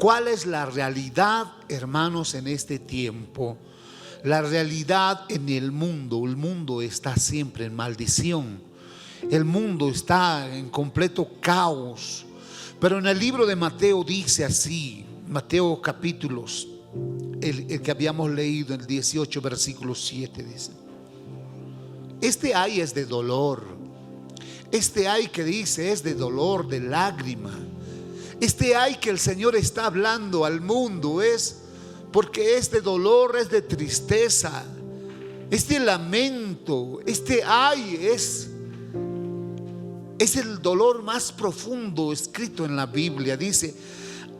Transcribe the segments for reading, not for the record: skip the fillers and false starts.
¿Cuál es la realidad, hermanos, en este tiempo? La realidad en el mundo está siempre en maldición. El mundo está en completo caos. Pero en el libro de Mateo dice así, Mateo capítulos, el que habíamos leído en el 18 versículo 7 dice: este ay es de dolor. Este ay que dice es de dolor, de lágrima. Este ay que el Señor está hablando al mundo es porque es de dolor, es de tristeza. Este lamento, este ay es el dolor más profundo escrito en la Biblia. Dice: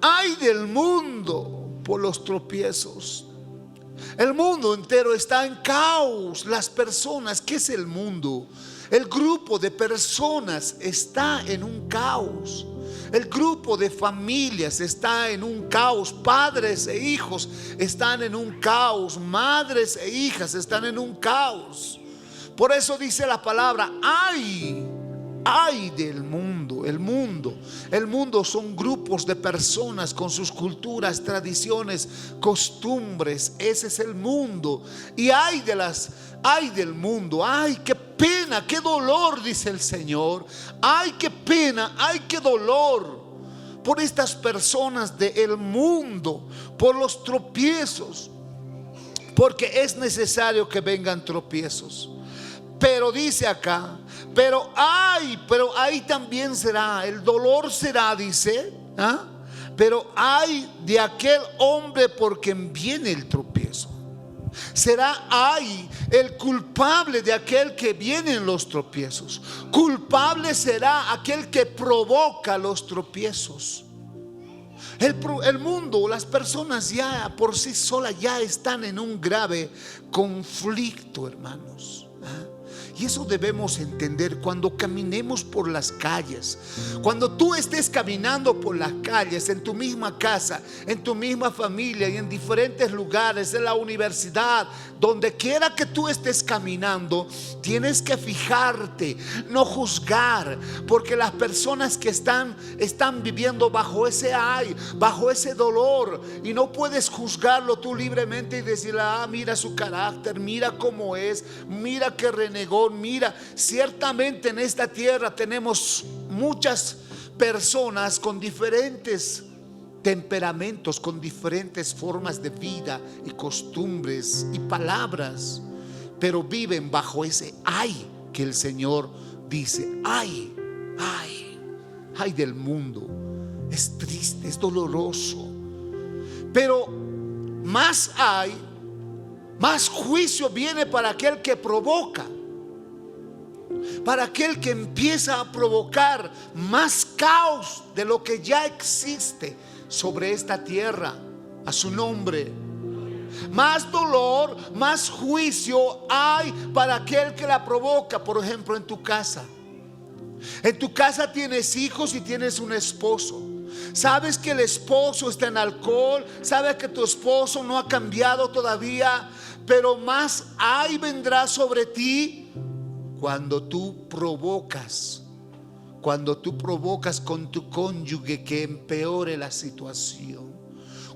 ay del mundo por los tropiezos. El mundo entero está en caos. Las personas, ¿qué es el mundo? El grupo de personas está en un caos. El grupo de familias está en un caos. Padres e hijos están en un caos. Madres e hijas están en un caos. Por eso dice la palabra: ay del mundo. El mundo son grupos de personas con sus culturas, tradiciones, costumbres. Ese es el mundo. Y ay del mundo. Ay, qué pena, qué dolor, dice el Señor. Ay, qué pena, ay, qué dolor por estas personas del mundo, por los tropiezos, porque es necesario que vengan tropiezos. Pero dice acá: pero ahí también será, el dolor será, dice, pero hay de aquel hombre por quien viene el tropiezo. Será ay el culpable de aquel que viene en los tropiezos. Culpable será aquel que provoca los tropiezos. El mundo, las personas ya por sí solas ya están en un grave conflicto, hermanos. Y eso debemos entender cuando caminemos por las calles. Cuando tú estés caminando por las calles, en tu misma casa, en tu misma familia y en diferentes lugares, en la universidad, donde quiera que tú estés caminando, tienes que fijarte, no juzgar, porque las personas que están viviendo bajo ese ay, bajo ese dolor, y no puedes juzgarlo tú libremente y decirle: mira su carácter, mira cómo es, mira que renegó. Mira, ciertamente en esta tierra tenemos muchas personas con diferentes temperamentos, con diferentes formas de vida y costumbres y palabras, pero viven bajo ese ay que el Señor dice: ay del mundo. Es triste, es doloroso, pero más hay, más juicio viene para aquel que provoca, para aquel que empieza a provocar más caos de lo que ya existe sobre esta tierra. A su nombre. Más dolor, más juicio hay para aquel que la provoca. Por ejemplo, en tu casa. En tu casa tienes hijos y tienes un esposo. Sabes que el esposo está en alcohol, sabes que tu esposo no ha cambiado todavía, pero más ay vendrá sobre ti cuando tú provocas con tu cónyuge que empeore la situación.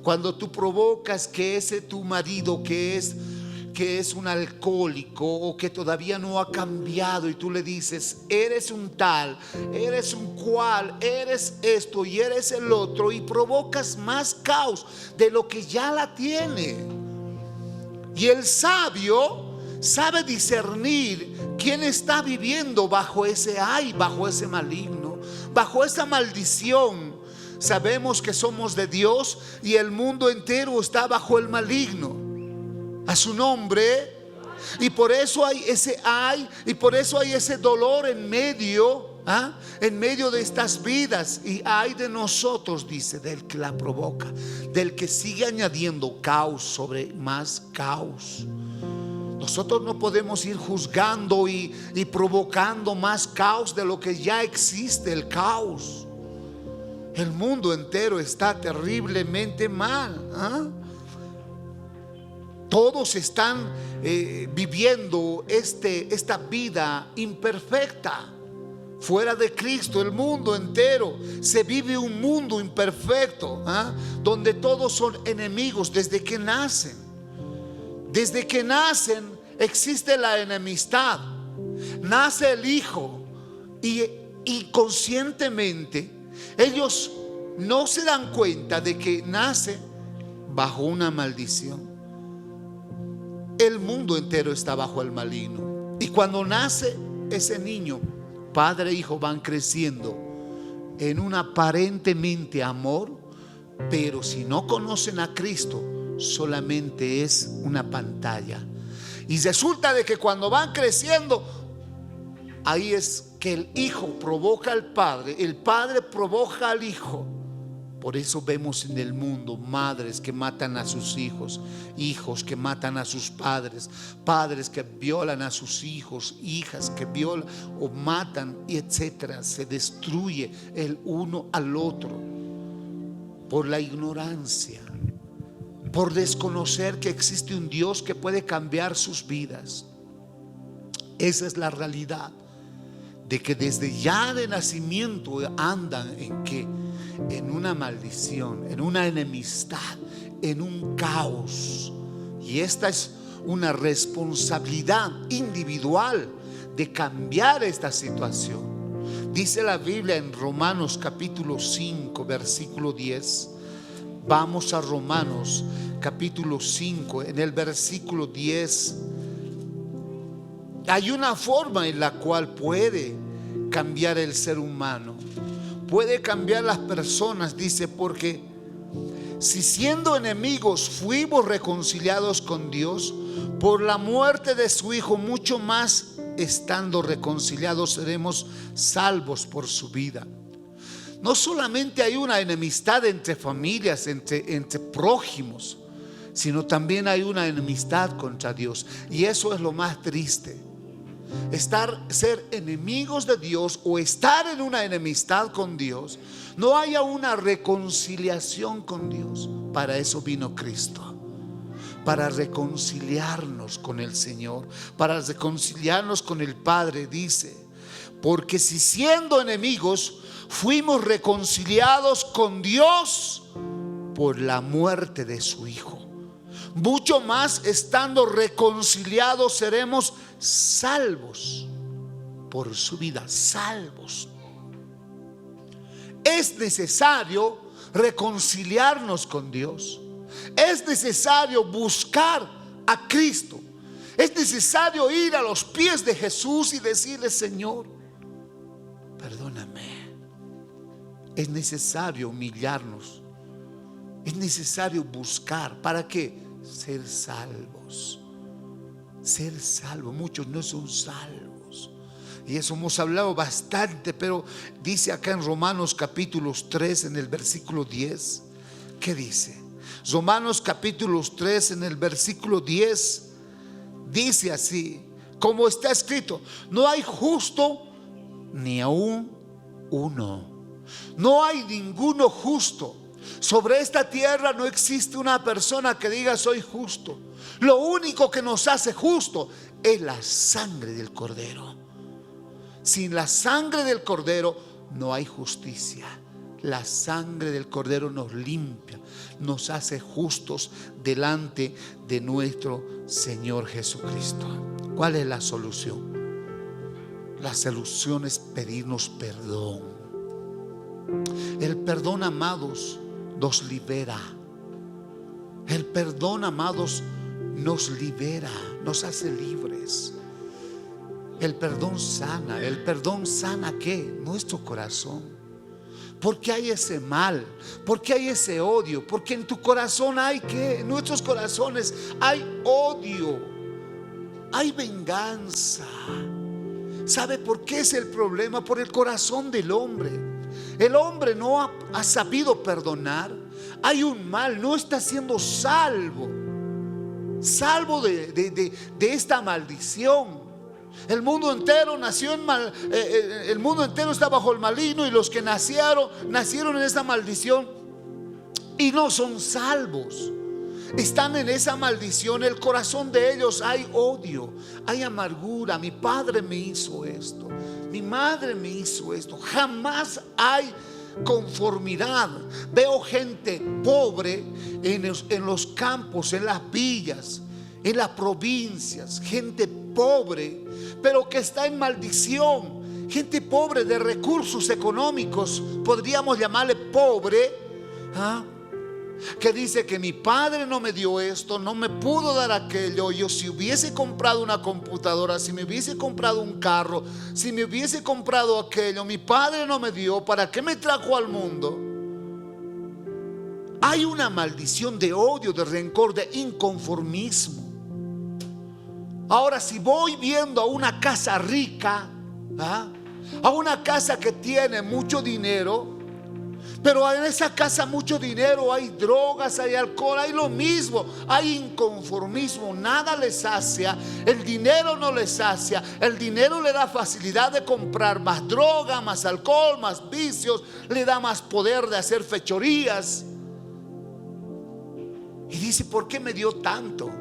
Cuando tú provocas que ese tu marido que es un alcohólico o que todavía no ha cambiado, y tú le dices: eres un tal, eres un cual, eres esto y eres el otro, y provocas más caos de lo que ya la tiene. Y el sabio sabe discernir quién está viviendo bajo ese ay, bajo ese maligno, bajo esa maldición. Sabemos que somos de Dios y el mundo entero está bajo el maligno. A su nombre. Y por eso hay ese ay, y por eso hay ese dolor en medio de estas vidas. Y ay de nosotros, dice, del que la provoca, del que sigue añadiendo caos sobre más caos. Nosotros no podemos ir juzgando y provocando más caos de lo que ya existe, el caos. El mundo entero está terriblemente mal. Todos están viviendo esta vida imperfecta. Fuera de Cristo, el mundo entero, se vive un mundo imperfecto, donde todos son enemigos desde que nacen. Desde que nacen existe la enemistad. Nace el hijo y conscientemente ellos no se dan cuenta de que nace bajo una maldición. El mundo entero está bajo el maligno. Y cuando nace ese niño, padre e hijo van creciendo en un aparentemente amor, pero si no conocen a Cristo, solamente es una pantalla. Y resulta de que cuando van creciendo, ahí es que el hijo provoca al padre, el padre provoca al hijo. Por eso vemos en el mundo madres que matan a sus hijos, hijos que matan a sus padres, padres que violan a sus hijos, hijas que violan o matan, y etcétera. Se destruye el uno al otro por la ignorancia, por desconocer que existe un Dios que puede cambiar sus vidas. Esa es la realidad, de que desde ya de nacimiento andan en una maldición, en una enemistad, en un caos. Y esta es una responsabilidad individual de cambiar esta situación. Dice la Biblia en Romanos capítulo 5 versículo 10. Vamos a Romanos capítulo 5, en el versículo 10. Hay una forma en la cual puede cambiar el ser humano, puede cambiar las personas. Dice, porque si siendo enemigos fuimos reconciliados con Dios por la muerte de su Hijo, mucho más estando reconciliados seremos salvos por su vida. No solamente hay una enemistad entre familias, entre prójimos, sino también hay una enemistad contra Dios. Y eso es lo más triste. Ser enemigos de Dios o estar en una enemistad con Dios, no haya una reconciliación con Dios. Para eso vino Cristo, para reconciliarnos con el Señor, para reconciliarnos con el Padre. Dice, porque si siendo enemigos fuimos reconciliados con Dios por la muerte de su Hijo, mucho más estando reconciliados seremos salvos por su vida. Salvos. Es necesario reconciliarnos con Dios. Es necesario buscar a Cristo. Es necesario ir a los pies de Jesús y decirle: Señor, perdóname. Es necesario humillarnos. Es necesario buscar. ¿Para qué? Ser salvos. Ser salvos. Muchos no son salvos. Y eso hemos hablado bastante. Pero dice acá en Romanos capítulo 3 en el versículo 10. ¿Qué dice? Romanos capítulo 3 en el versículo 10. Dice así, como está escrito: no hay justo ni aún uno. No hay ninguno justo. Sobre esta tierra no existe una persona que diga: soy justo. Lo único que nos hace justo es la sangre del Cordero. Sin la sangre del Cordero no hay justicia. La sangre del Cordero nos limpia, nos hace justos delante de nuestro Señor Jesucristo. ¿Cuál es la solución? La solución es pedirnos perdón. El perdón, amados, nos libera. El perdón, amados, nos libera, nos hace libres. El perdón sana. ¿El perdón sana qué? Nuestro corazón. Porque hay ese mal, porque hay ese odio, porque en tu corazón hay ¿qué? En nuestros corazones hay odio, hay venganza. ¿Sabe por qué es el problema? Por el corazón del hombre. El hombre no ha sabido perdonar. Hay un mal, no está siendo salvo de esta maldición. El mundo entero nació el mundo entero está bajo el maligno, y los que nacieron en esta maldición y no son salvos. Están en esa maldición. El corazón de ellos hay odio, hay amargura. Mi padre me hizo esto, mi madre me hizo esto. Jamás hay conformidad. Veo gente pobre en los campos, en las villas, en las provincias, gente pobre, pero que está en maldición. Gente pobre de recursos económicos, podríamos llamarle pobre, que dice que mi padre no me dio esto, no me pudo dar aquello. Yo, si hubiese comprado una computadora, si me hubiese comprado un carro, si me hubiese comprado aquello, mi padre no me dio, ¿para qué me trajo al mundo? Hay una maldición de odio, de rencor, de inconformismo. Ahora, si voy viendo a una casa rica, a una casa que tiene mucho dinero, pero en esa casa mucho dinero, hay drogas, hay alcohol, hay lo mismo, hay inconformismo, nada les sacia, el dinero no les sacia, el dinero le da facilidad de comprar más droga, más alcohol, más vicios, le da más poder de hacer fechorías. Y dice, ¿por qué me dio tanto?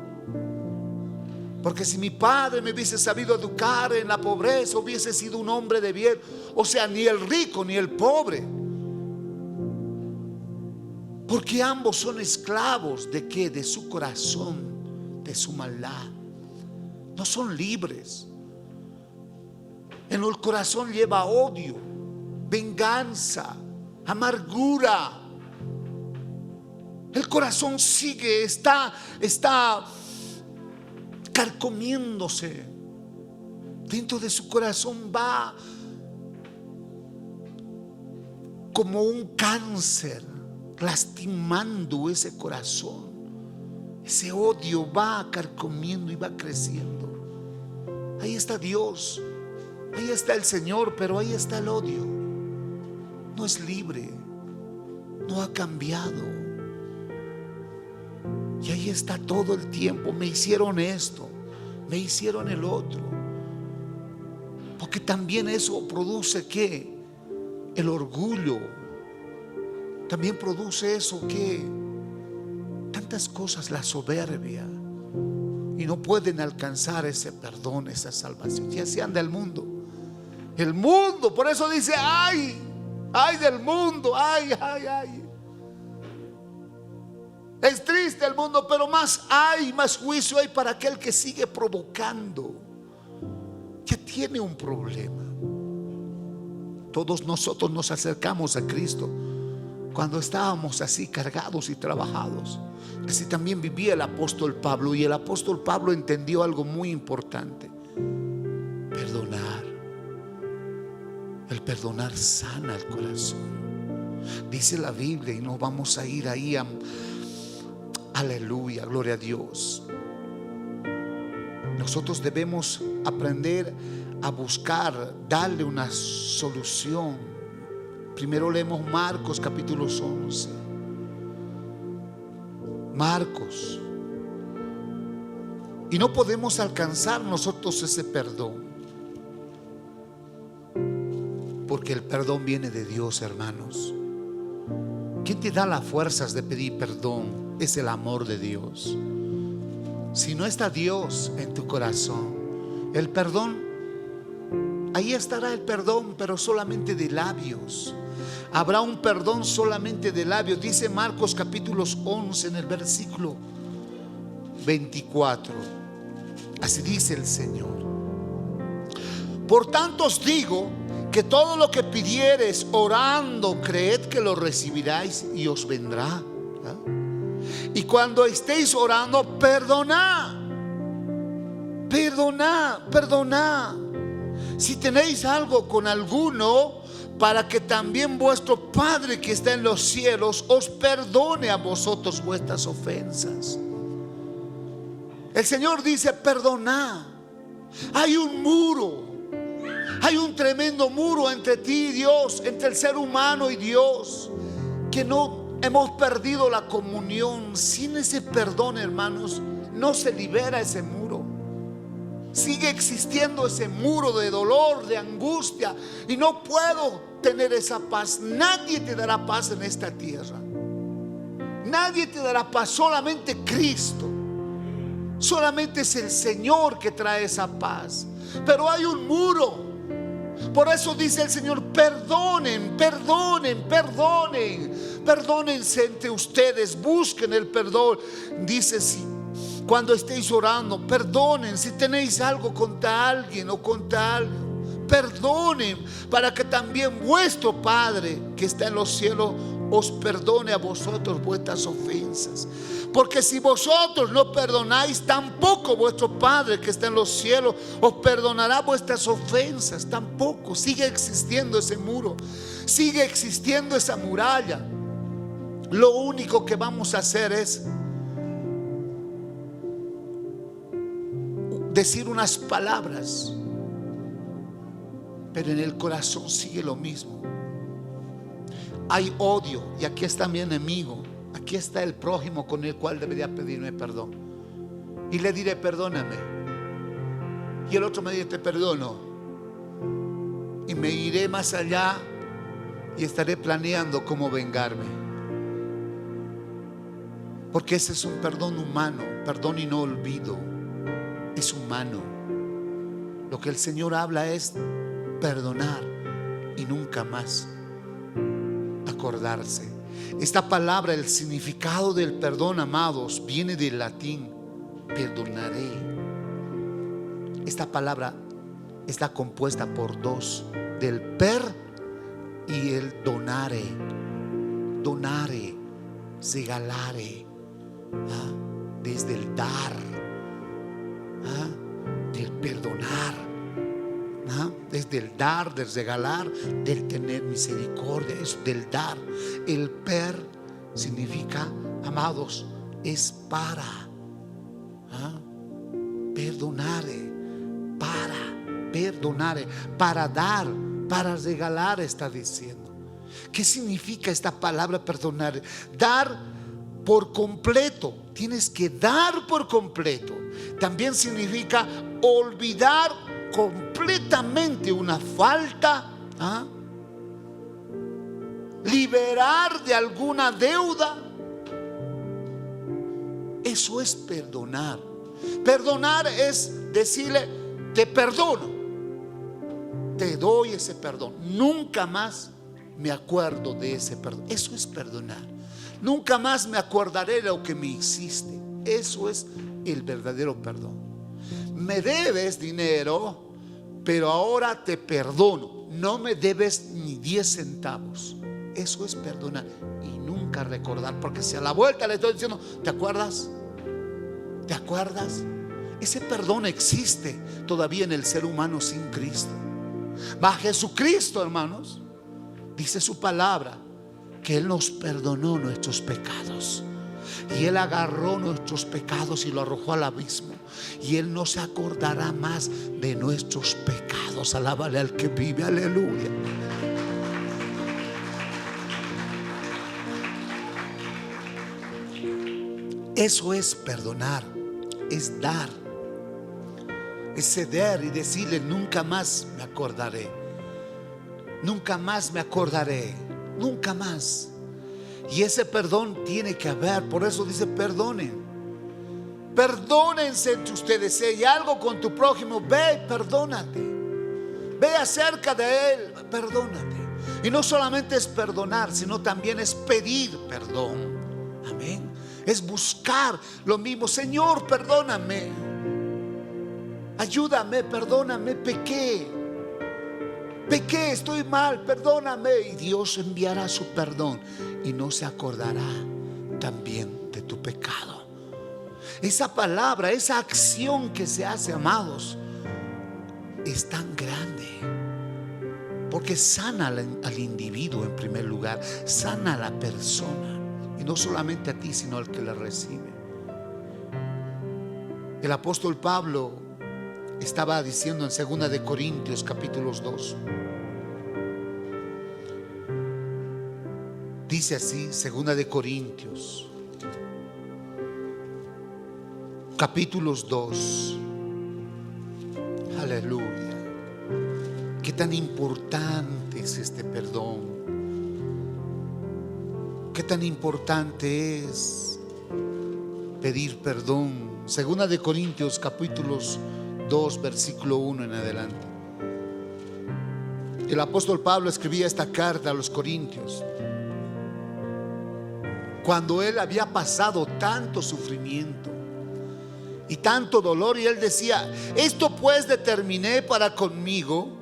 Porque si mi padre me hubiese sabido educar en la pobreza, hubiese sido un hombre de bien. O sea, ni el rico ni el pobre. Porque ambos son esclavos ¿de qué? De su corazón, de su maldad. No son libres. En el corazón lleva odio, venganza, amargura. El corazón sigue, está carcomiéndose. Dentro de su corazón va como un cáncer, lastimando ese corazón. Ese odio va carcomiendo y va creciendo. Ahí está Dios, ahí está el Señor, pero ahí está el odio. No es libre, no ha cambiado. Y ahí está todo el tiempo. Me hicieron esto, me hicieron el otro. Porque también eso produce ¿qué? El orgullo. También produce eso ¿qué? Tantas cosas, la soberbia. Y no pueden alcanzar ese perdón, esa salvación. Y así anda el mundo. El mundo, por eso dice ay, ay del mundo, ay, ay, ay. Es triste el mundo, pero más juicio hay para aquel que sigue provocando, que tiene un problema. Todos nosotros nos acercamos a Cristo cuando estábamos así cargados y trabajados. Así también vivía el apóstol Pablo, y el apóstol Pablo entendió algo muy importante: perdonar. El perdonar sana el corazón. Dice la Biblia, y no vamos a ir ahí aleluya, gloria a Dios. Nosotros debemos aprender a buscar, darle una solución. Primero leemos Marcos capítulo 11. Marcos. Y no podemos alcanzar nosotros ese perdón, porque el perdón viene de Dios, hermanos. ¿Quién te da las fuerzas de pedir perdón? Es el amor de Dios. Si no está Dios en tu corazón, el perdón, ahí estará el perdón, pero solamente de labios. Habrá un perdón solamente de labios. Dice Marcos capítulo 11 en el versículo 24. Así dice el Señor: por tanto os digo que todo lo que pidiereis orando, creed que lo recibiráis y os vendrá. Y cuando estéis orando, perdonad. Si tenéis algo con alguno, para que también vuestro Padre que está en los cielos os perdone a vosotros vuestras ofensas. El Señor dice: perdonad. Hay un muro, hay un tremendo muro entre ti y Dios, entre el ser humano y Dios, que no hemos perdido la comunión. Sin ese perdón, hermanos, no se libera ese muro. Sigue existiendo ese muro de dolor, de angustia, y no puedo tener esa paz. Nadie te dará paz en esta tierra. Nadie te dará paz, solamente Cristo. Solamente es el Señor que trae esa paz. Pero hay un muro Por eso dice el Señor: perdonen, perdonen, perdonen. Perdónense entre ustedes, busquen el perdón. Dice: si cuando estéis orando, perdonen. Si tenéis algo contra alguien o contra algo, perdonen, para que también vuestro Padre que está en los cielos os perdone a vosotros vuestras ofensas. Porque si vosotros no perdonáis, tampoco vuestro Padre que está en los cielos os perdonará vuestras ofensas. Tampoco. Sigue existiendo ese muro, sigue existiendo esa muralla. Lo único que vamos a hacer es decir unas palabras, pero en el corazón sigue lo mismo. Hay odio, y aquí está mi enemigo, aquí está el prójimo con el cual debería pedirme perdón, y le diré: perdóname. Y el otro me dice: te perdono. Y me iré más allá y estaré planeando cómo vengarme, porque ese es un perdón humano. Perdón y no olvido es humano. Lo que el Señor habla es perdonar y nunca más acordarse. Esta palabra, el significado del perdón, amados, viene del latín perdonaré. Esta palabra está compuesta por dos, del per y el donare. Donare, regalare, desde el dar, del perdonar, desde el dar, del regalar, del tener misericordia, es del dar. El per significa, amados, es para, perdonare, para perdonare, para dar, para regalar, está diciendo. ¿Qué significa esta palabra perdonar? Dar por completo. Tienes que dar por completo. También significa olvidar completamente una falta, liberar de alguna deuda. Eso es perdonar. Perdonar es decirle: te perdono, te doy ese perdón, nunca más me acuerdo de ese perdón. Eso es perdonar. Nunca más me acordaré de lo que me hiciste. Eso es el verdadero perdón. Me debes dinero, pero ahora te perdono. No me debes ni 10 centavos. Eso es perdonar y nunca recordar, porque si a la vuelta le estoy diciendo: ¿te acuerdas? ¿Te acuerdas? Ese perdón existe todavía en el ser humano sin Cristo. Va Jesucristo, hermanos, dice su palabra que Él nos perdonó nuestros pecados, y Él agarró nuestros pecados y lo arrojó al abismo, y Él no se acordará más de nuestros pecados. Alábale al que vive, aleluya. Eso es perdonar, es dar, es ceder y decirle: nunca más me acordaré, nunca más me acordaré, nunca más. Y ese perdón tiene que haber. Por eso dice: perdonen, perdónense entre ustedes. Si hay algo con tu prójimo, ve y perdónate, ve acerca de él, perdónate. Y no solamente es perdonar, sino también es pedir perdón. Amén. Es buscar lo mismo: Señor, perdóname, ayúdame, perdóname, pequé, estoy mal, perdóname. Y Dios enviará su perdón y no se acordará también de tu pecado. Esa palabra, esa acción que se hace, amados, es tan grande, porque sana al individuo en primer lugar, sana a la persona. Y no solamente a ti, sino al que la recibe. El apóstol Pablo estaba diciendo en 2 de Corintios capítulo 2. Dice así, 2 de Corintios capítulos 2. Aleluya. Qué tan importante es este perdón. Qué tan importante es pedir perdón. 2 de Corintios capítulos 2 versículo 1 en adelante. El apóstol Pablo escribía esta carta a los Corintios cuando él había pasado tanto sufrimiento y tanto dolor, y él decía: esto pues determiné para conmigo,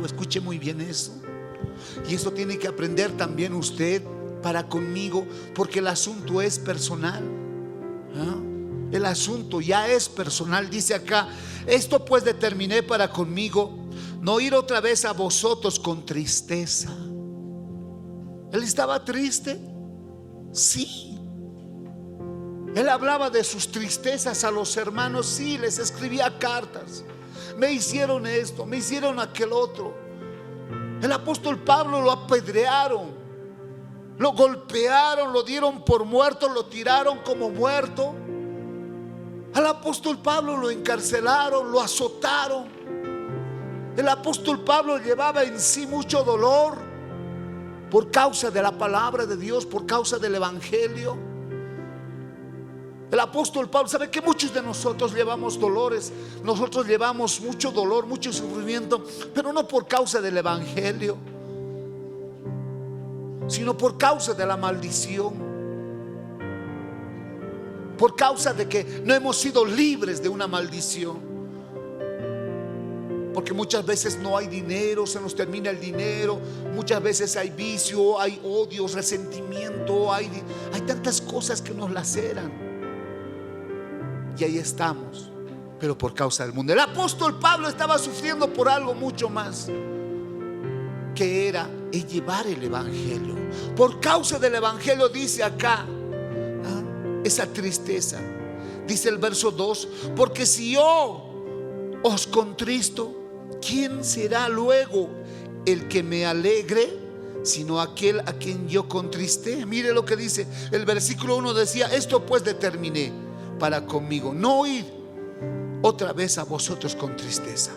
escuche muy bien eso. Y eso tiene que aprender también usted, para conmigo, porque el asunto es personal. El asunto ya es personal. Dice acá: esto pues determiné para conmigo, no ir otra vez a vosotros con tristeza. Él estaba triste, sí. Él hablaba de sus tristezas a los hermanos, sí, les escribía cartas. Me hicieron esto, me hicieron aquel otro. El apóstol Pablo lo apedrearon, lo golpearon, lo dieron por muerto, lo tiraron como muerto. Al apóstol Pablo lo encarcelaron, lo azotaron. El apóstol Pablo llevaba en sí mucho dolor por causa de la palabra de Dios, por causa del evangelio. El apóstol Pablo, ¿sabe que muchos de nosotros llevamos dolores? Nosotros llevamos mucho dolor, mucho sufrimiento, pero no por causa del evangelio, sino por causa de la maldición, por causa de que no hemos sido libres de una maldición. Porque muchas veces no hay dinero, se nos termina el dinero. Muchas veces hay vicio, hay odio, resentimiento, hay tantas cosas que nos laceran. Y ahí estamos, pero por causa del mundo. El apóstol Pablo estaba sufriendo por algo mucho más, que era el llevar el evangelio. Por causa del evangelio, dice acá, esa tristeza. Dice el verso 2: porque si yo os contristo, ¿quién será luego el que me alegre, sino aquel a quien yo contristé? Mire lo que dice el versículo 1, decía: esto pues determiné para conmigo, no ir otra vez a vosotros con tristeza.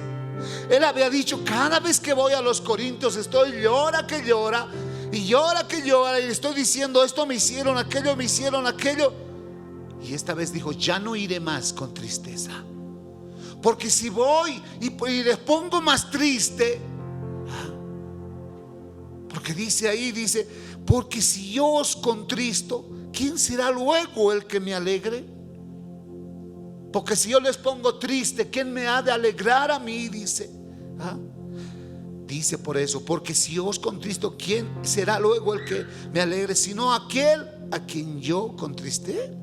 Él había dicho: cada vez que voy a los Corintios estoy llora que llora, y llora que llora, y estoy diciendo: esto me hicieron, aquello me hicieron, aquello. Y esta vez dijo: ya no iré más con tristeza, porque si voy y les pongo más triste, porque dice ahí, dice: porque si yo os contristo, ¿quién será luego el que me alegre? Porque si yo les pongo triste, ¿quién me ha de alegrar a mí? Dice, dice por eso: porque si yo os contristo, ¿quién será luego el que me alegre, sino aquel a quien yo contristé?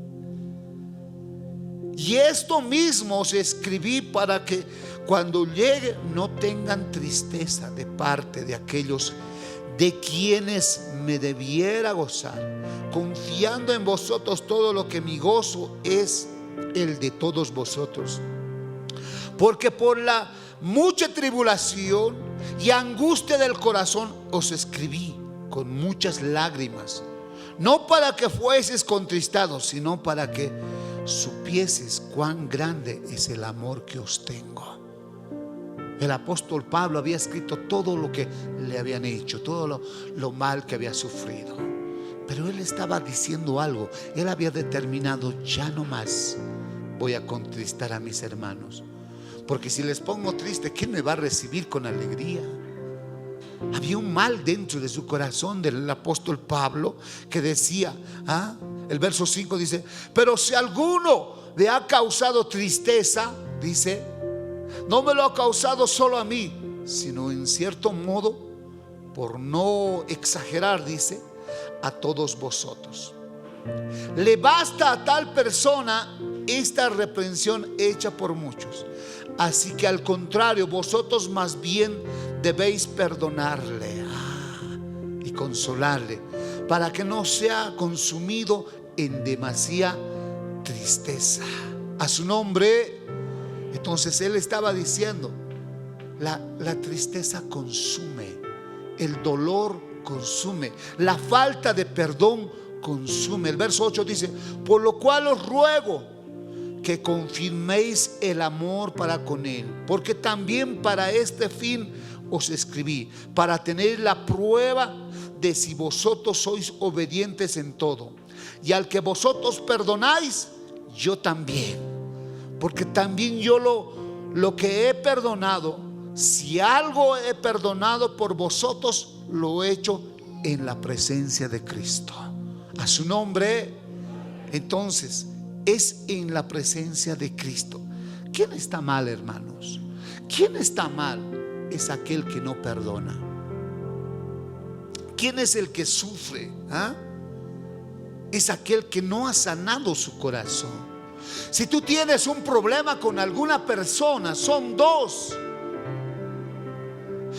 Y esto mismo os escribí para que cuando llegue no tengan tristeza de parte de aquellos de quienes me debiera gozar, confiando en vosotros todo lo que mi gozo es el de todos vosotros. Porque por la mucha tribulación y angustia del corazón os escribí con muchas lágrimas, no para que fueseis contristados, sino para que supieses cuán grande es el amor que os tengo. El apóstol Pablo había escrito todo lo que le habían hecho, todo lo mal que había sufrido, pero él estaba diciendo algo. Él había determinado: ya no más voy a contristar a mis hermanos, porque si les pongo triste, ¿quién me va a recibir con alegría? Había un mal dentro de su corazón del apóstol Pablo, que decía, el verso 5 dice: pero si alguno le ha causado tristeza, dice, no me lo ha causado solo a mí, sino en cierto modo, por no exagerar, dice, a todos vosotros. Le basta a tal persona esta reprensión hecha por muchos. Así que al contrario, vosotros más bien debéis perdonarle y consolarle, para que no sea consumido en demasía tristeza. A su nombre. Entonces él estaba diciendo: la tristeza consume, el dolor consume, la falta de perdón consume. El verso 8 dice: por lo cual os ruego que confirméis el amor para con él, porque también para este fin os escribí, para tener la prueba de si vosotros sois obedientes en todo. Y al que vosotros perdonáis, yo también, porque también yo lo que he perdonado, si algo he perdonado por vosotros, lo he hecho en la presencia de Cristo. A su nombre. Entonces, es en la presencia de Cristo. ¿Quién está mal, hermanos? ¿Quién está mal? Es aquel que no perdona. ¿Quién es el que sufre? Es aquel que no ha sanado su corazón. Si tú tienes un problema con alguna persona, son dos: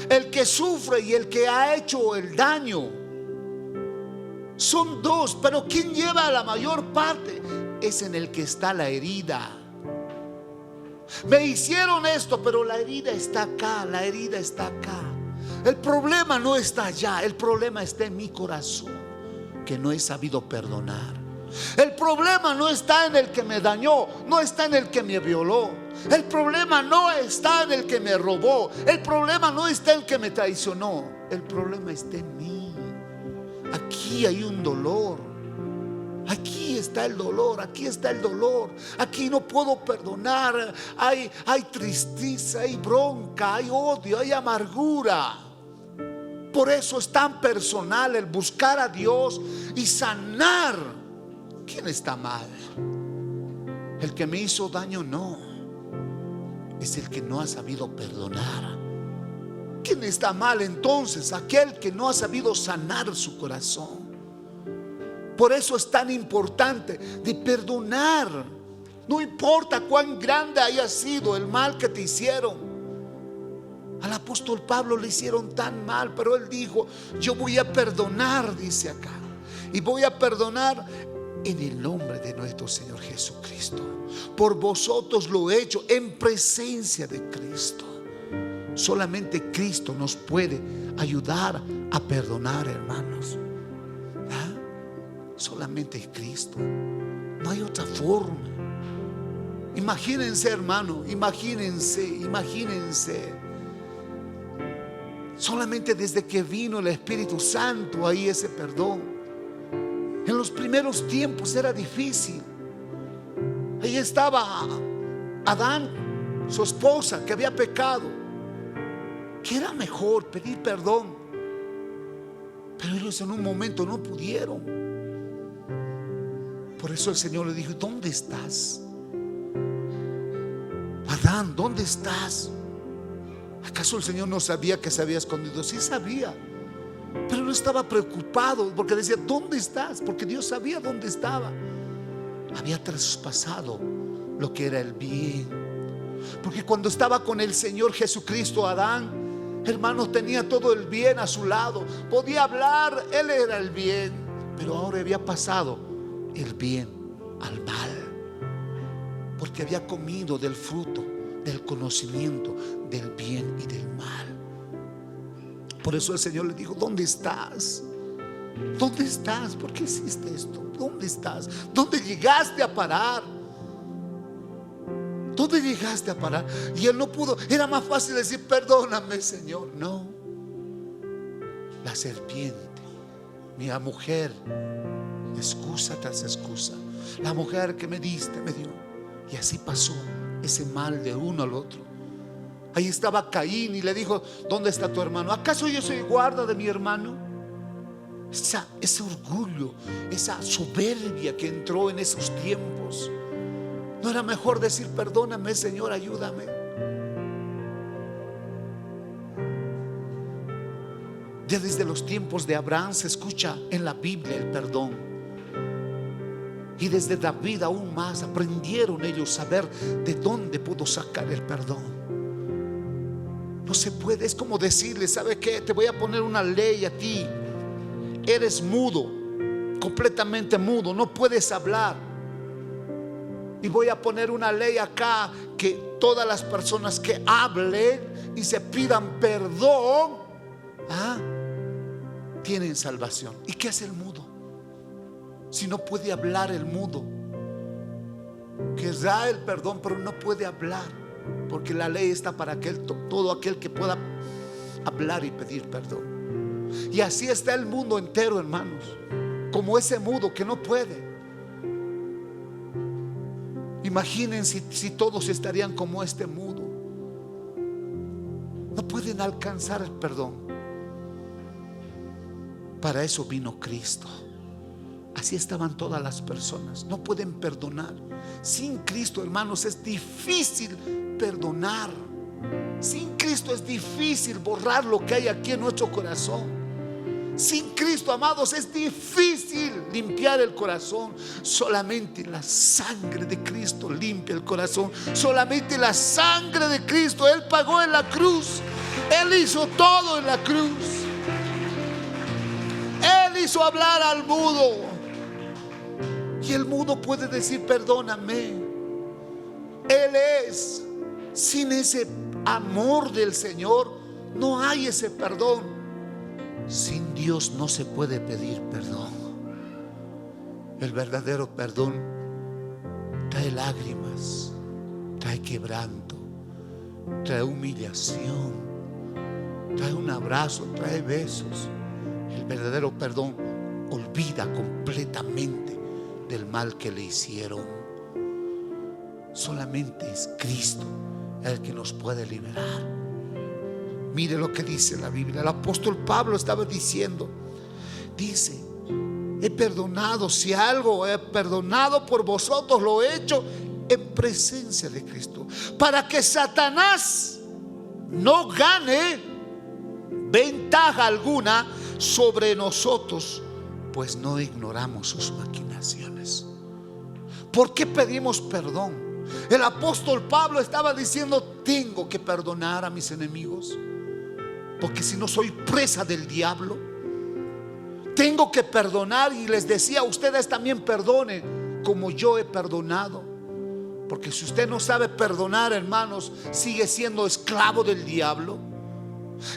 el que sufre y el que ha hecho el daño. Son dos, pero ¿quién lleva la mayor parte? Es en el que está la herida. Me hicieron esto, pero la herida está acá, la herida está acá. El problema no está allá, el problema está en mi corazón, que no he sabido perdonar. El problema no está en el que me dañó, no está en el que me violó. El problema no está en el que me robó. El problema no está en el que me traicionó. El problema está en mí. Aquí hay un dolor. Aquí está el dolor, aquí está el dolor. Aquí no puedo perdonar. Hay tristeza, hay bronca, hay odio, hay amargura. Por eso es tan personal el buscar a Dios y sanar. ¿Quién está mal? El que me hizo daño, no. Es el que no ha sabido perdonar. ¿Quién está mal entonces? Aquel que no ha sabido sanar su corazón. Por eso es tan importante de perdonar. No importa cuán grande haya sido el mal que te hicieron. Al apóstol Pablo le hicieron tan mal, pero él dijo: yo voy a perdonar, dice acá. Y voy a perdonar en el nombre de nuestro Señor Jesucristo. Por vosotros lo he hecho en presencia de Cristo. Solamente Cristo nos puede ayudar a perdonar, hermanos. Solamente Cristo. No hay otra forma. Imagínense, hermano, imagínense. Solamente desde que vino el Espíritu Santo hay ese perdón. En los primeros tiempos era difícil. Ahí estaba Adán, su esposa, que había pecado, que era mejor pedir perdón, pero ellos en un momento no pudieron. Por eso el Señor le dijo: ¿dónde estás? Adán, ¿dónde estás? ¿Acaso el Señor no sabía que se había escondido? Sí sabía, pero no estaba preocupado, porque decía: ¿dónde estás? Porque Dios sabía dónde estaba. Había traspasado lo que era el bien. Porque cuando estaba con el Señor Jesucristo, Adán, hermanos, tenía todo el bien a su lado. Podía hablar, él era el bien. Pero ahora había pasado el bien al mal, porque había comido del fruto del conocimiento del bien y del mal. Por eso el Señor le dijo: ¿dónde estás? ¿Dónde estás? ¿Por qué hiciste esto? ¿Dónde estás? ¿Dónde llegaste a parar? ¿Dónde llegaste a parar? Y él no pudo. Era más fácil decir: perdóname, Señor. No. La serpiente, mi mujer, excusa tras excusa. La mujer que me diste me dio. Y así pasó ese mal de uno al otro. Ahí estaba Caín y le dijo: ¿dónde está tu hermano? ¿Acaso yo soy guarda de mi hermano? Ese orgullo, esa soberbia que entró en esos tiempos. ¿No era mejor decir: perdóname, Señor, ayúdame? Ya desde los tiempos de Abraham se escucha en la Biblia el perdón. Y desde David aún más aprendieron ellos a ver de dónde pudo sacar el perdón. No se puede, es como decirle: ¿sabe qué? Te voy a poner una ley a ti. Eres mudo, completamente mudo, no puedes hablar. Y voy a poner una ley acá, que todas las personas que hablen y se pidan perdón, tienen salvación. ¿Y qué hace el mudo? Si no puede hablar el mudo, que da el perdón, pero no puede hablar, porque la ley está para todo aquel que pueda hablar y pedir perdón. Y así está el mundo entero, hermanos, como ese mudo que no puede. Imaginen si todos estarían como este mudo. pueden alcanzar el perdón. Para eso vino Cristo. Así estaban todas las personas. No pueden perdonar. Sin Cristo, hermanos, es difícil perdonar. Sin Cristo es difícil borrar lo que hay aquí en nuestro corazón. Sin Cristo, amados, es difícil limpiar el corazón. Solamente la sangre de Cristo limpia el corazón. Solamente la sangre de Cristo. Él pagó en la cruz. Él hizo todo en la cruz. Él hizo hablar al mudo. Y el mudo puede decir: perdóname. Él es. Sin ese amor del Señor no hay ese perdón. Sin Dios no se puede pedir perdón. El verdadero perdón trae lágrimas, trae quebranto, trae humillación, trae un abrazo, trae besos. El verdadero perdón olvida completamente del mal que le hicieron. Solamente es Cristo el que nos puede liberar. Mire lo que dice la Biblia. El apóstol Pablo estaba diciendo, dice: he perdonado, si algo he perdonado por vosotros, lo he hecho en presencia de Cristo, para que Satanás no gane ventaja alguna sobre nosotros, pues no ignoramos sus maquinaciones. ¿Por qué pedimos perdón? El apóstol Pablo estaba diciendo: tengo que perdonar a mis enemigos, porque si no soy presa del diablo. Tengo que perdonar, y les decía: ustedes también perdonen como yo he perdonado. Porque si usted no sabe perdonar, hermanos, sigue siendo esclavo del diablo.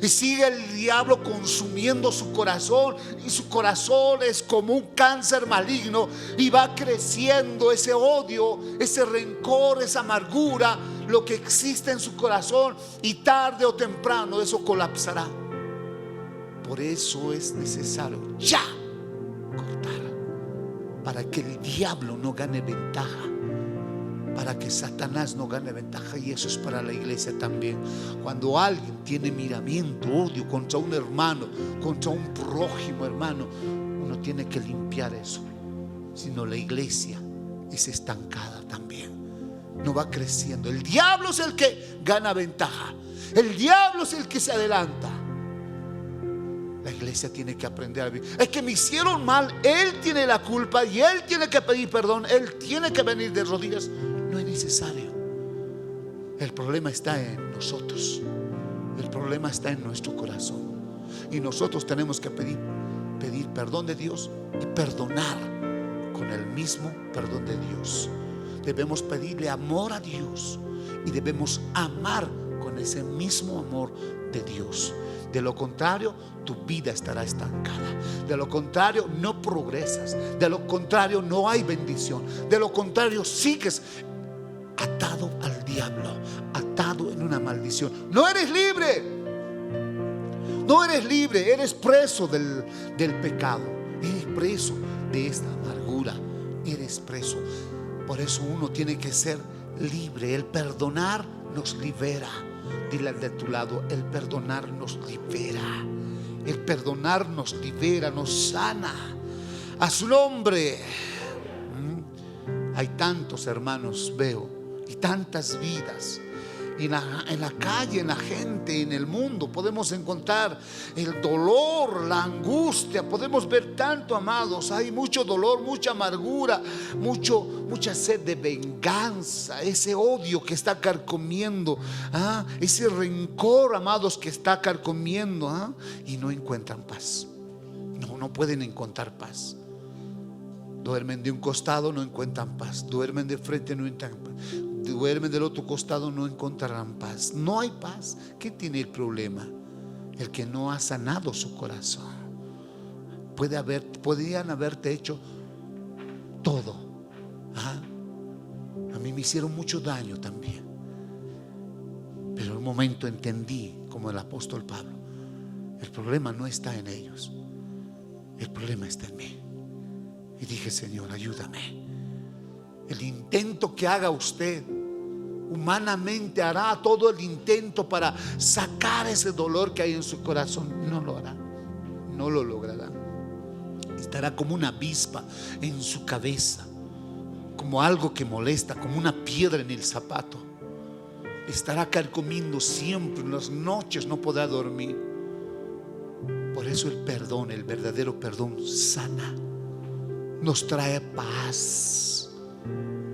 Y sigue el diablo consumiendo su corazón. Y su corazón es como un cáncer maligno. Y va creciendo ese odio, ese rencor, esa amargura, lo que existe en su corazón. Y tarde o temprano eso colapsará. Por eso es necesario ya cortar, para que el diablo no gane ventaja, para que Satanás no gane ventaja. Y eso es para la iglesia también. Cuando alguien tiene miramiento, odio contra un hermano, contra un prójimo, hermano, uno tiene que limpiar eso. Si no, la iglesia es estancada también, no va creciendo. El diablo es el que gana ventaja. El diablo es el que se adelanta. La iglesia tiene que aprender a vivir. Es que me hicieron mal, él tiene la culpa y él tiene que pedir perdón. Él tiene que venir de rodillas. No es necesario. El problema está en nosotros. El problema está en nuestro corazón. Y nosotros tenemos que pedir perdón de Dios y perdonar con el mismo perdón de Dios. Debemos pedirle amor a Dios y debemos amar con ese mismo amor de Dios. De lo contrario, tu vida estará estancada. De lo contrario, no progresas. De lo contrario, no hay bendición. De lo contrario, sigues atado al diablo, atado en una maldición. No eres libre. No eres libre, eres preso del pecado. Eres preso de esta amargura. Eres preso. Por eso uno tiene que ser libre. El perdonar nos libera. Dile al de tu lado: el perdonar nos libera. El perdonar nos libera, nos sana. A su nombre. Hay tantos hermanos, veo, y tantas vidas. En la calle, en la gente, en el mundo podemos encontrar el dolor, la angustia. Podemos ver tanto, amados. Hay mucho dolor, mucha amargura, mucha sed de venganza. Ese odio que está carcomiendo, ese rencor, amados, que está carcomiendo, y no encuentran paz. No pueden encontrar paz. Duermen de un costado, no encuentran paz. Duermen de frente, no encuentran paz. Duermen del otro costado, no encontrarán paz. No hay paz. ¿Qué tiene el problema? El que no ha sanado su corazón. Podrían haberte hecho todo. A mí me hicieron mucho daño también, pero en un momento entendí, como el apóstol Pablo, el problema no está en ellos, el problema está en mí. Y dije: Señor, ayúdame. El intento que haga usted humanamente hará todo el intento para sacar ese dolor que hay en su corazón. No lo hará, no lo logrará. Estará como una avispa en su cabeza, como algo que molesta, como una piedra en el zapato. Estará carcomiendo siempre, en las noches no podrá dormir. Por eso el perdón, el verdadero perdón, sana, nos trae paz.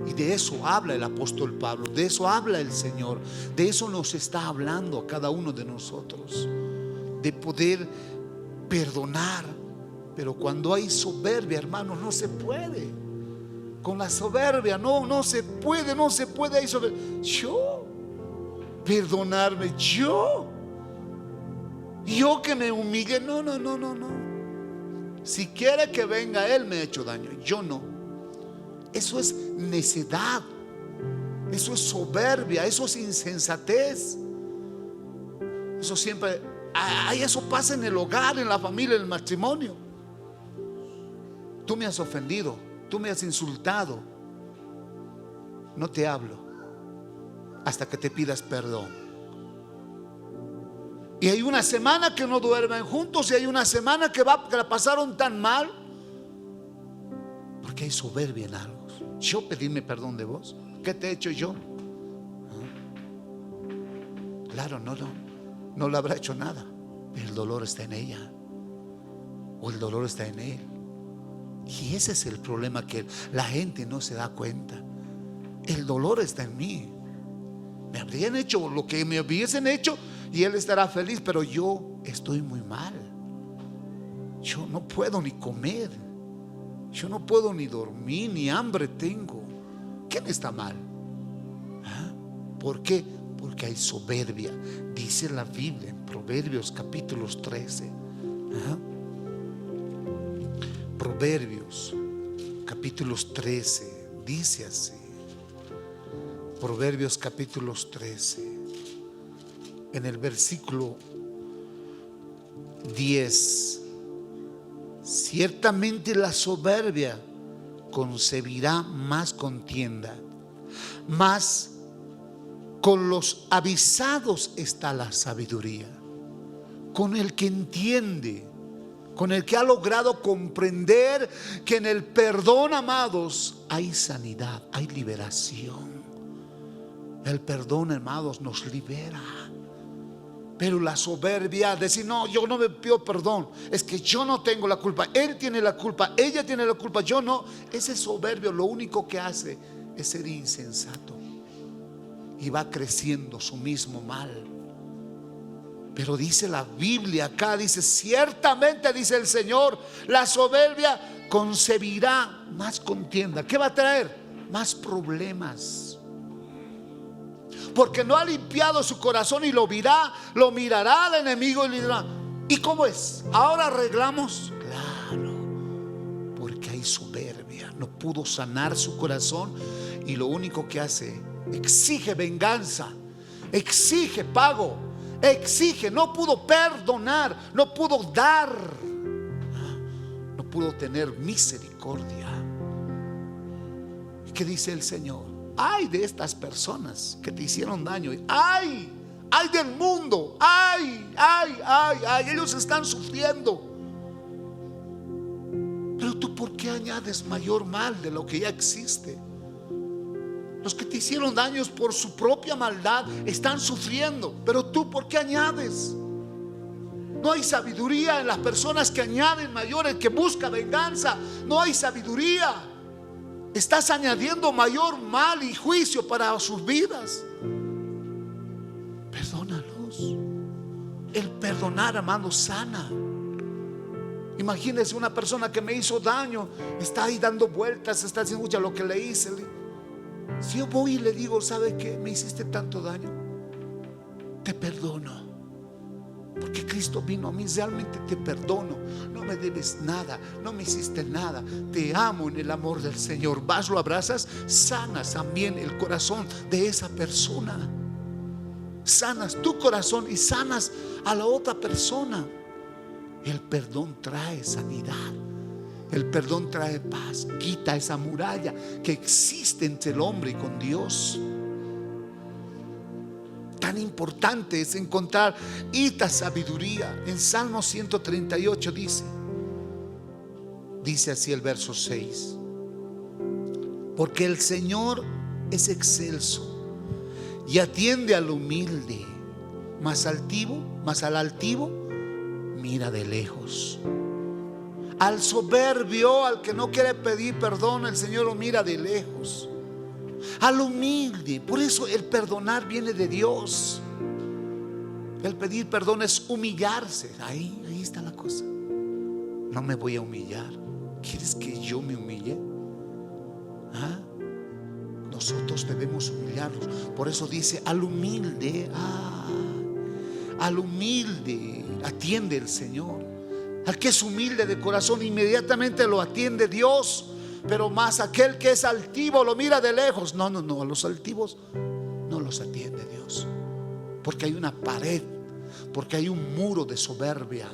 Y de eso habla el apóstol Pablo, de eso habla el Señor, de eso nos está hablando a cada uno de nosotros, de poder perdonar. Pero cuando hay soberbia, hermanos, no se puede. Con la soberbia no se puede hay soberbia. Yo perdonarme, yo que me humille, no. Si quiere que venga, él me ha hecho daño, yo no. Eso es necedad, eso es soberbia, eso es insensatez. Eso siempre, eso pasa en el hogar, en la familia, en el matrimonio. Tú me has ofendido, tú me has insultado, no te hablo hasta que te pidas perdón. Y hay una semana que no duermen juntos, y hay una semana que la pasaron tan mal, porque hay soberbia en algo. Yo pedirme perdón de vos, ¿qué te he hecho yo? Claro, no le habrá hecho nada. El dolor está en ella, o el dolor está en él. Y ese es el problema, que la gente no se da cuenta. El dolor está en mí. Me habrían hecho lo que me hubiesen hecho y él estará feliz, pero yo estoy muy mal. Yo no puedo ni comer, yo no puedo ni dormir, ni hambre tengo. ¿Quién está mal? ¿Por qué? Porque hay soberbia. Dice la Biblia en Proverbios capítulos 13. Proverbios capítulos 13 dice así. Proverbios capítulos 13, en el versículo 10: ciertamente la soberbia concebirá más contienda, mas con los avisados está la sabiduría. Con el que entiende, con el que ha logrado comprender que en el perdón, amados, hay sanidad, hay liberación. El perdón, amados, nos libera. Pero la soberbia, decir no, yo no me pido perdón, es que yo no tengo la culpa, él tiene la culpa, ella tiene la culpa, yo no. Ese soberbio lo único que hace es ser insensato, y va creciendo su mismo mal. Pero dice la Biblia acá, dice ciertamente, dice el Señor, la soberbia concebirá más contienda. ¿Qué va a traer? Más problemas. Porque no ha limpiado su corazón y lo mirará al enemigo y le dirá: ¿y cómo es? ¿Ahora arreglamos? Claro, porque hay soberbia. No pudo sanar su corazón y lo único que hace, exige venganza, exige pago, exige. No pudo perdonar, no pudo dar, no pudo tener misericordia. ¿Y qué dice el Señor? Ay de estas personas que te hicieron daño. Ay del mundo. Ay, ellos están sufriendo. Pero tú, ¿por qué añades mayor mal de lo que ya existe? Los que te hicieron daños por su propia maldad están sufriendo, pero tú, ¿por qué añades? No hay sabiduría en las personas que añaden mayor, el que busca venganza. No hay sabiduría. Estás añadiendo mayor mal y juicio para sus vidas. Perdónalos. El perdonar, hermano, sana. Imagínese una persona que me hizo daño, está ahí dando vueltas, está diciendo: escucha lo que le hice. Si yo voy y le digo: ¿sabe qué? Me hiciste tanto daño, te perdono, porque Cristo vino a mí, realmente te perdono, no me debes nada, no me hiciste nada, te amo en el amor del Señor. Vas, lo abrazas, sanas también el corazón de esa persona, sanas tu corazón y sanas a la otra persona. El perdón trae sanidad, el perdón trae paz, quita esa muralla que existe entre el hombre y con Dios. tan importante es encontrar esta sabiduría. En Salmo 138 dice así el verso 6: porque el Señor es excelso y atiende al humilde, mas al altivo mira de lejos. Al soberbio, al que no quiere pedir perdón, el Señor lo mira de lejos. Al humilde, por eso el perdonar viene de Dios. El pedir perdón es humillarse. Ahí está la cosa. No me voy a humillar. ¿Quieres que yo me humille? Nosotros debemos humillarnos. Por eso dice al humilde, al humilde atiende el Señor. Al que es humilde de corazón, inmediatamente lo atiende Dios. Pero más aquel que es altivo lo mira de lejos. No, a los altivos no los atiende Dios, porque hay una pared, porque hay un muro de soberbia,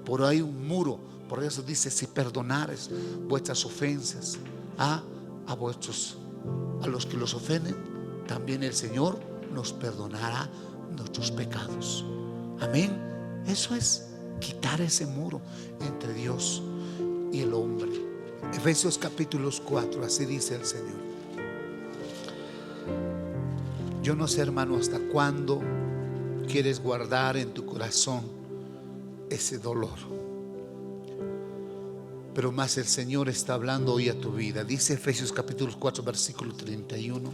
por ahí un muro. Por eso dice: si perdonares vuestras ofensas a los que los ofenden, también el Señor nos perdonará nuestros pecados. Amén. Eso es quitar ese muro entre Dios y el hombre. Efesios capítulo 4, así dice el Señor. Yo no sé, hermano, hasta cuándo quieres guardar en tu corazón ese dolor, pero más el Señor está hablando hoy a tu vida. Dice Efesios capítulo 4 versículo 31: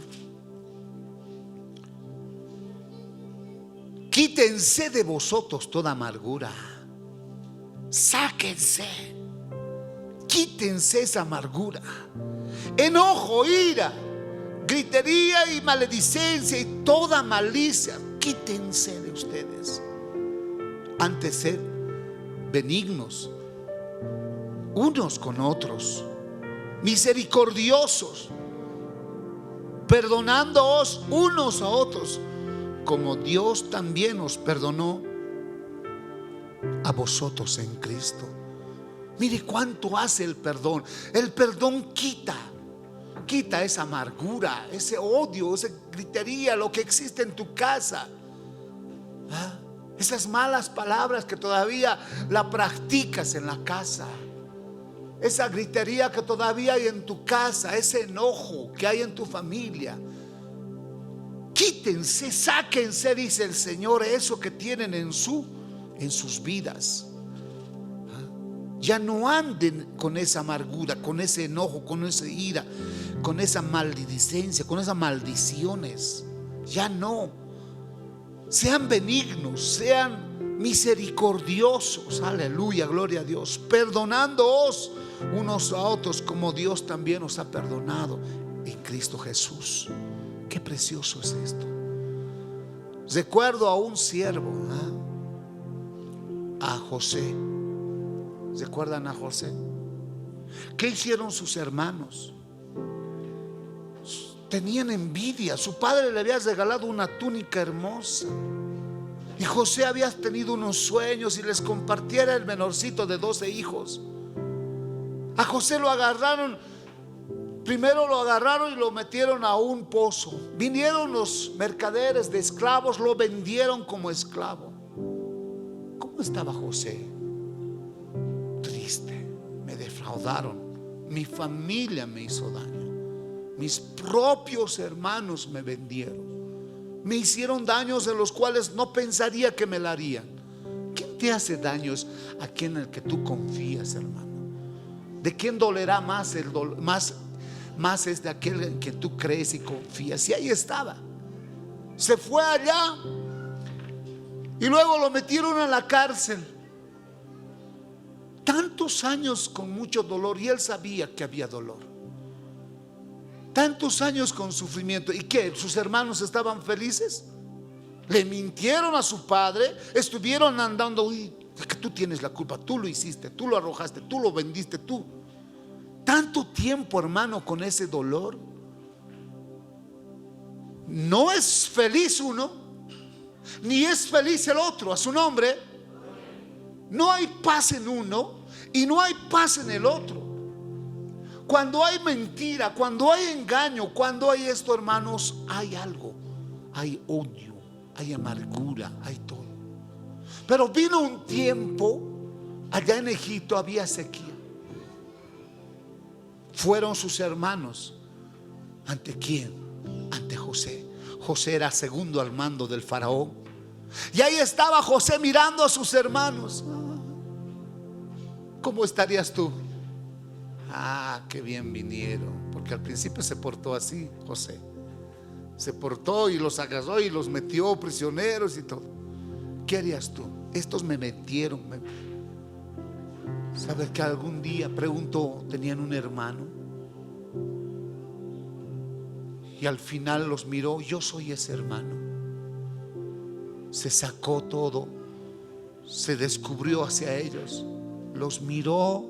quítense de vosotros toda amargura. Sáquense, quítense esa amargura, enojo, ira, gritería y maledicencia y toda malicia. Quítense de ustedes. Antes sed benignos unos con otros, misericordiosos, perdonándoos unos a otros, como Dios también os perdonó a vosotros en Cristo. Mire cuánto hace el perdón. El perdón quita esa amargura, ese odio, esa gritería, lo que existe en tu casa, esas malas palabras que todavía la practicas en la casa, esa gritería que todavía hay en tu casa, ese enojo que hay en tu familia. Quítense, sáquense, dice el Señor, eso que tienen en sus vidas. Ya no anden con esa amargura, con ese enojo, con esa ira, con esa maledicencia, con esas maldiciones. Ya no. Sean benignos, sean misericordiosos. Aleluya, gloria a Dios. Perdonándoos unos a otros como Dios también os ha perdonado en Cristo Jesús. Qué precioso es esto. Recuerdo a un siervo, a José. ¿Recuerdan a José? ¿Qué hicieron sus hermanos? Tenían envidia. Su padre le había regalado una túnica hermosa y José había tenido unos sueños y les compartiera el menorcito de 12 hijos. A José lo agarraron. Primero lo agarraron y lo metieron a un pozo. Vinieron los mercaderes de esclavos, lo vendieron como esclavo. ¿Cómo estaba José? Triste. Me defraudaron. Mi familia me hizo daño. Mis propios hermanos me vendieron. Me hicieron daños de los cuales no pensaría que me la harían. ¿Quién te hace daños? A quien en el que tú confías, hermano. ¿De quién dolerá más el dolor? Más es de aquel en que tú crees y confías. Y ahí estaba. Se fue allá y luego lo metieron a la cárcel. Tantos años con mucho dolor, y él sabía que había dolor. Tantos años con sufrimiento. ¿Y qué? ¿Sus hermanos estaban felices? Le mintieron a su padre. Estuvieron andando: uy, que tú tienes la culpa, tú lo hiciste, tú lo arrojaste, tú lo vendiste, tú. Tanto tiempo, hermano, con ese dolor. No es feliz uno, ni es feliz el otro. A su nombre. No hay paz en uno y no hay paz en el otro. Cuando hay mentira, cuando hay engaño, cuando hay esto, hermanos, hay algo. Hay odio, hay amargura, hay todo. Pero vino un tiempo, allá en Egipto había sequía. Fueron sus hermanos. ¿Ante quién? Ante José. José era segundo al mando del faraón. Y ahí estaba José mirando a sus hermanos. ¿Cómo estarías tú? Ah, qué bien vinieron. Porque al principio se portó así, José. Se portó y los agarró y los metió prisioneros y todo. ¿Qué harías tú? Estos me metieron. ¿Sabes que algún día preguntó? Tenían un hermano y al final los miró. Yo soy ese hermano. Se sacó todo, se descubrió hacia ellos, los miró,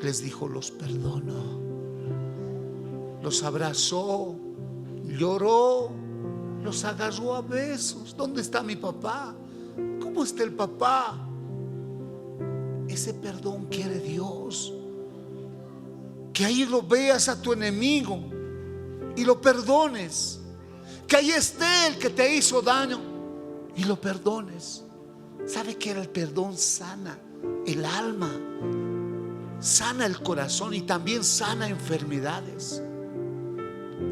les dijo: los perdono. Los abrazó, lloró, los agarró a besos. ¿Dónde está mi papá? ¿Cómo está el papá? Ese perdón quiere Dios. Que ahí lo veas a tu enemigo y lo perdones. Que ahí esté el que te hizo daño y lo perdones. ¿Sabe que el perdón sana el alma? Sana el corazón y también sana enfermedades.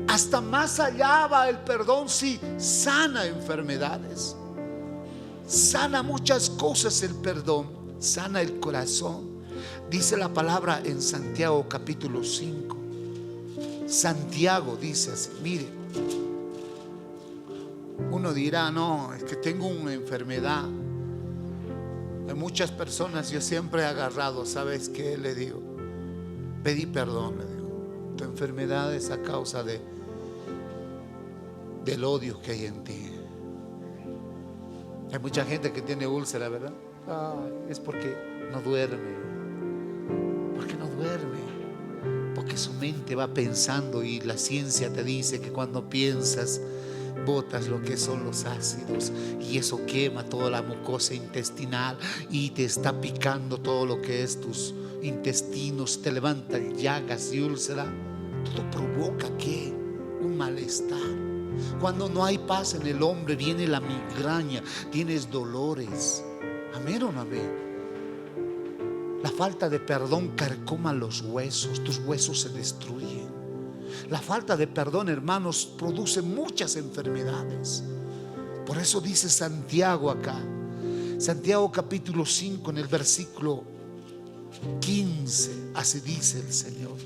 Hasta más allá va el perdón, sí, sana enfermedades. Sana muchas cosas el perdón. Sana el corazón. Dice la palabra en Santiago capítulo 5. Santiago dice así, mire. Uno dirá: no, es que tengo una enfermedad. Hay muchas personas, yo siempre he agarrado, ¿sabes qué? Le digo: pedí perdón, le digo. Tu enfermedad es a causa del odio que hay en ti. Hay mucha gente que tiene úlcera, ¿verdad? Es porque no duerme. Porque no duerme. Porque su mente va pensando y la ciencia te dice que cuando piensas botas lo que son los ácidos y eso quema toda la mucosa intestinal y te está picando todo lo que es tus intestinos, te levantan llagas y úlcera. Todo provoca ¿qué? Un malestar. Cuando no hay paz en el hombre, viene la migraña, tienes dolores. Amén o no amén. La falta de perdón carcoma los huesos, tus huesos se destruyen. La falta de perdón, hermanos, produce muchas enfermedades. Por eso dice Santiago acá, Santiago capítulo 5 en el versículo 15, así dice el Señor.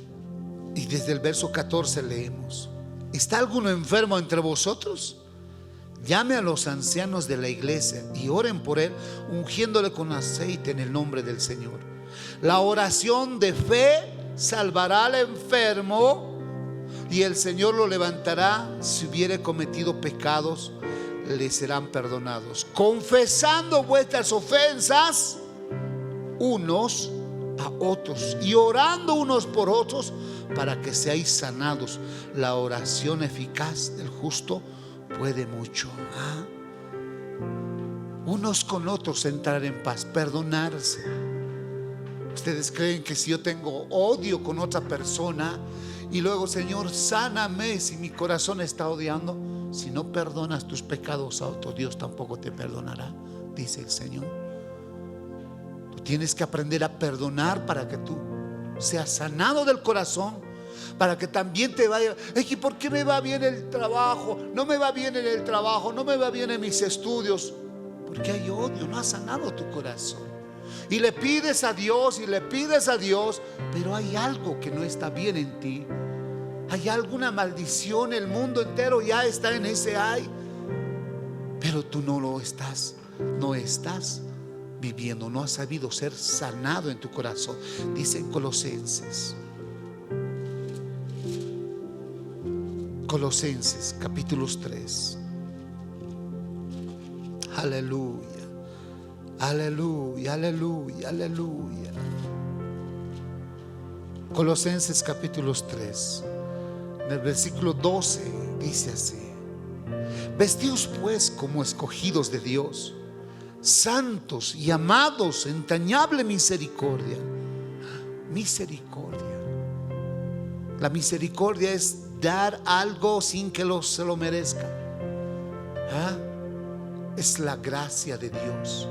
Y desde el verso 14 leemos: ¿está alguno enfermo entre vosotros? Llame a los ancianos de la iglesia y oren por él, ungiéndole con aceite en el nombre del Señor. La oración de fe salvará al enfermo y el Señor lo levantará. Si hubiere cometido pecados, le serán perdonados. Confesando vuestras ofensas unos a otros y orando unos por otros para que seáis sanados. La oración eficaz del justo puede mucho. Unos con otros entrar en paz, perdonarse. ¿Ustedes creen que si yo tengo odio con otra persona y luego: Señor, sáname si mi corazón está odiando? Si no perdonas tus pecados a otro, Dios tampoco te perdonará, dice el Señor. Tú tienes que aprender a perdonar para que tú seas sanado del corazón, para que también te vaya. Es que ¿por qué me va bien el trabajo? No me va bien en el trabajo, no me va bien en mis estudios. Porque hay odio, no has sanado tu corazón. Y le pides a Dios y le pides a Dios, pero hay algo que no está bien en ti. Hay alguna maldición, el mundo entero ya está en ese hay, pero tú no lo estás, no estás viviendo, no has sabido ser sanado en tu corazón. Dice en Colosenses capítulos 3. Aleluya, aleluya, aleluya, aleluya. Colosenses capítulos 3, en el versículo 12 dice así: vestíos pues como escogidos de Dios, santos y amados, entrañable misericordia. Misericordia. La misericordia es dar algo sin que se lo merezca. ¿Ah? Es la gracia de Dios.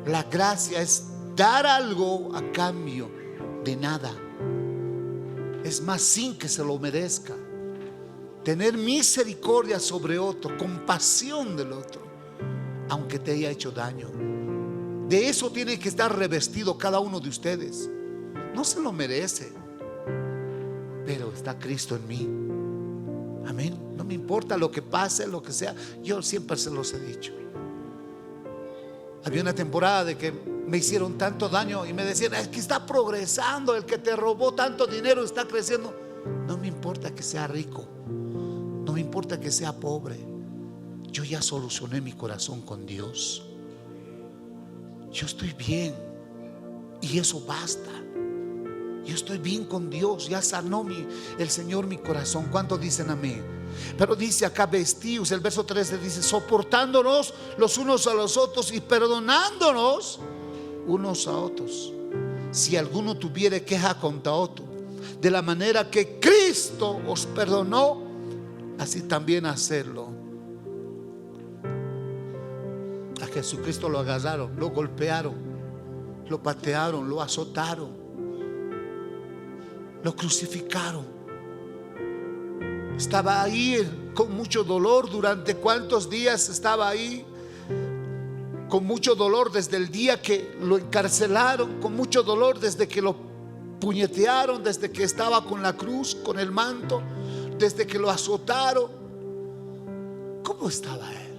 La gracia es dar algo a cambio de nada. Es más, sin que se lo merezca. Tener misericordia sobre otro, compasión del otro, aunque te haya hecho daño. De eso tiene que estar revestido cada uno de ustedes. No se lo merece, pero está Cristo en mí. Amén. No me importa lo que pase, lo que sea. Yo siempre se los he dicho. Había una temporada de que me hicieron tanto daño y me decían: es que está progresando, el que te robó tanto dinero está creciendo. No me importa que sea rico, no me importa que sea pobre. Yo ya solucioné mi corazón con Dios. Yo estoy bien y eso basta. Yo estoy bien con Dios. Ya sanó el Señor mi corazón. ¿Cuántos dicen amén? Pero dice acá: vestíos, el verso 13 dice: soportándonos los unos a los otros y perdonándonos unos a otros, si alguno tuviere queja contra otro, de la manera que Cristo os perdonó, así también hacerlo. A Jesucristo lo agarraron, lo golpearon, lo patearon, lo azotaron, lo crucificaron. Estaba ahí con mucho dolor. ¿Durante cuántos días estaba ahí? Con mucho dolor desde el día que lo encarcelaron, con mucho dolor desde que lo puñetearon, desde que estaba con la cruz, con el manto, desde que lo azotaron. ¿Cómo estaba él?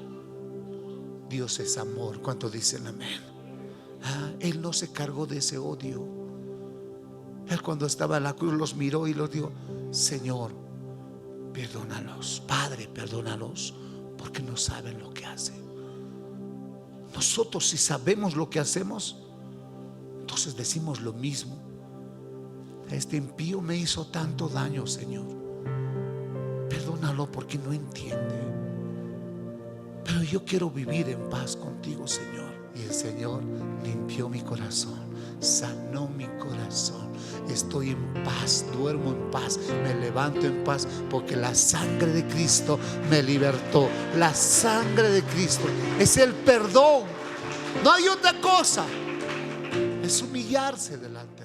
Dios es amor. ¿Cuántos dicen amén? Él no se cargó de ese odio. Él, cuando estaba en la cruz, los miró y los dijo: Señor, perdónalos, Padre, perdónalos, porque no saben lo que hacen. Nosotros, si sabemos lo que hacemos, entonces decimos lo mismo: este impío me hizo tanto daño, Señor, perdónalo porque no entiende, pero yo quiero vivir en paz contigo, Señor. Y el Señor limpió mi corazón, sanó mi corazón. Estoy en paz, duermo en paz, me levanto en paz, porque la sangre de Cristo me libertó. La sangre de Cristo es el perdón. No hay otra cosa. Es humillarse delante